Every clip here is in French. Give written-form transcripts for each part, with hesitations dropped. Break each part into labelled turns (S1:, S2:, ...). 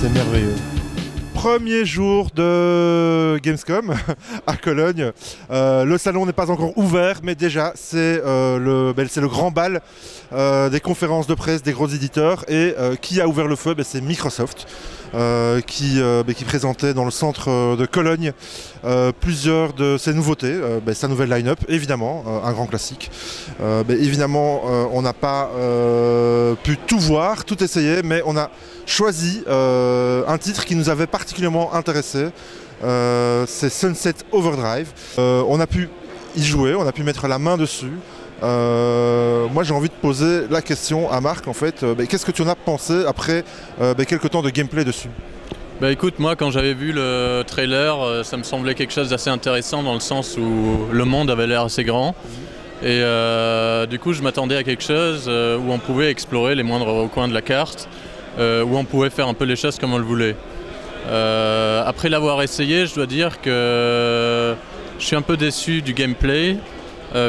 S1: C'est merveilleux. Premier jour de Gamescom à Cologne. Le salon n'est pas encore ouvert, mais déjà c'est le grand bal des conférences de presse des gros éditeurs. Et qui a ouvert le feu? C'est Microsoft qui présentait dans le centre de Cologne plusieurs de ses nouveautés, sa nouvelle line-up, évidemment, un grand classique. Évidemment, on n'a pas pu tout voir, tout essayer, mais on a choisi un titre qui nous avait particulièrement intéressé, c'est Sunset Overdrive. On a pu y jouer, on a pu mettre la main dessus. Moi j'ai envie de poser la question à Marc en fait, qu'est-ce que tu en as pensé après quelques temps de gameplay dessus?
S2: Écoute, moi quand j'avais vu le trailer, ça me semblait quelque chose d'assez intéressant dans le sens où le monde avait l'air assez grand. Et du coup je m'attendais à quelque chose où on pouvait explorer les moindres recoins de la carte, où on pouvait faire un peu les choses comme on le voulait. Après l'avoir essayé, je dois dire que je suis un peu déçu du gameplay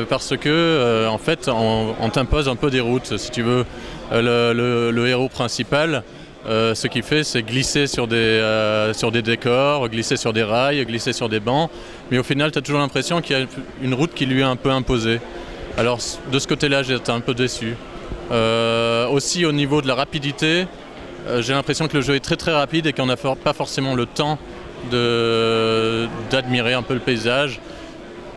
S2: parce que en fait on t'impose un peu des routes. Si tu veux, le héros principal, ce qu'il fait c'est glisser sur des décors, glisser sur des rails, glisser sur des bancs, mais au final tu as toujours l'impression qu'il y a une route qui lui est un peu imposée. Alors de ce côté-là j'étais un peu déçu. Aussi au niveau de la rapidité, j'ai l'impression que le jeu est très rapide et qu'on n'a pas forcément le temps d'admirer un peu le paysage.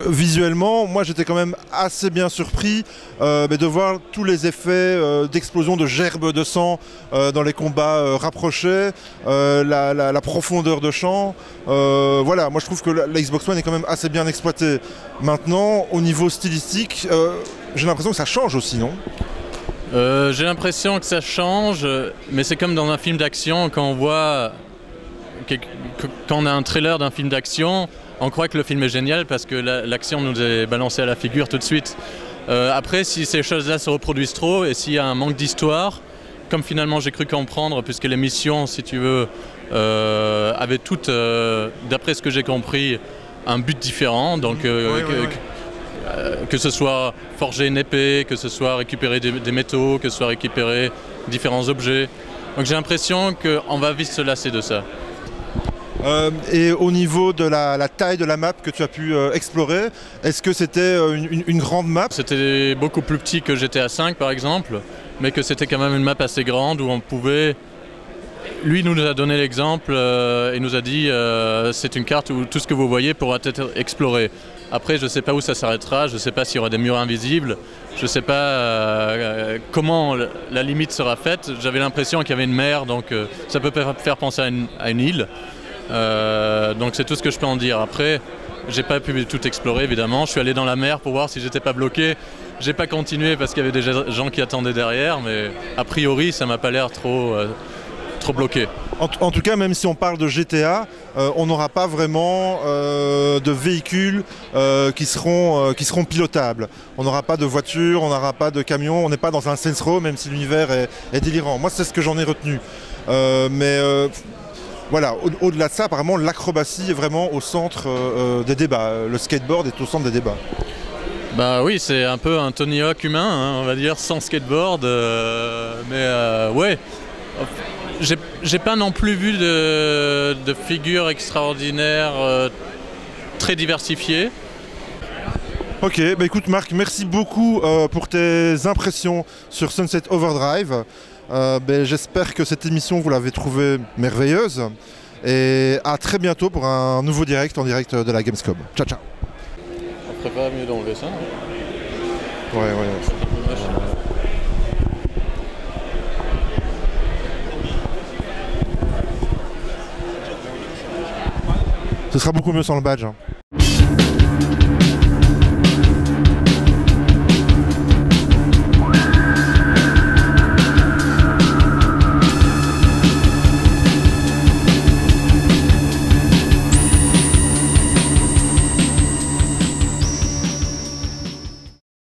S1: Visuellement, moi j'étais quand même assez bien surpris de voir tous les effets d'explosion de gerbes de sang dans les combats rapprochés, la profondeur de champ. Voilà, moi je trouve que la Xbox One est quand même assez bien exploitée. Maintenant, au niveau stylistique, j'ai l'impression que ça change aussi, non ?
S2: J'ai l'impression que ça change, mais c'est comme dans un film d'action, quand on a un trailer d'un film d'action, on croit que le film est génial parce que l'action nous est balancée à la figure tout de suite. Après, si ces choses-là se reproduisent trop et s'il y a un manque d'histoire, comme finalement j'ai cru comprendre, puisque les missions, si tu veux, avaient toutes, d'après ce que j'ai compris, un but différent, donc que ce soit forger une épée, que ce soit récupérer des métaux, que ce soit récupérer différents objets. Donc j'ai l'impression qu'on va vite se lasser de ça.
S1: Et au niveau de la taille de la map que tu as pu explorer, est-ce que c'était une grande map?
S2: C'était beaucoup plus petit que GTA V par exemple, mais que c'était quand même une map assez grande où on pouvait... Lui nous a donné l'exemple et nous a dit c'est une carte où tout ce que vous voyez pourra être exploré. Après je ne sais pas où ça s'arrêtera, je ne sais pas s'il y aura des murs invisibles, je ne sais pas comment la limite sera faite. J'avais l'impression qu'il y avait une mer, donc ça peut faire penser à une île. Donc c'est tout ce que je peux en dire. Après, j'ai pas pu tout explorer évidemment. Je suis allé dans la mer pour voir si j'étais pas bloqué. J'ai pas continué parce qu'il y avait des gens qui attendaient derrière, mais a priori ça m'a pas l'air trop bloqué.
S1: En tout cas, même si on parle de GTA, on n'aura pas vraiment de véhicules qui seront pilotables. On n'aura pas de voitures, on n'aura pas de camions, on n'est pas dans un Saints Row, même si l'univers est délirant. Moi, c'est ce que j'en ai retenu. Voilà, au-delà de ça, apparemment, l'acrobatie est vraiment au centre des débats. Le skateboard est au centre des débats.
S2: Bah oui, c'est un peu un Tony Hawk humain, hein, on va dire, sans skateboard. Ouais, j'ai pas non plus vu de figures extraordinaires très diversifiées.
S1: Ok, écoute Marc, merci beaucoup pour tes impressions sur Sunset Overdrive. J'espère que cette émission vous l'avez trouvée merveilleuse et à très bientôt pour un nouveau direct en direct de la Gamescom. Ciao ciao.
S2: Après pas mieux d'enlever ça. Hein.
S1: Ouais. Ce sera beaucoup mieux sans le badge. Hein.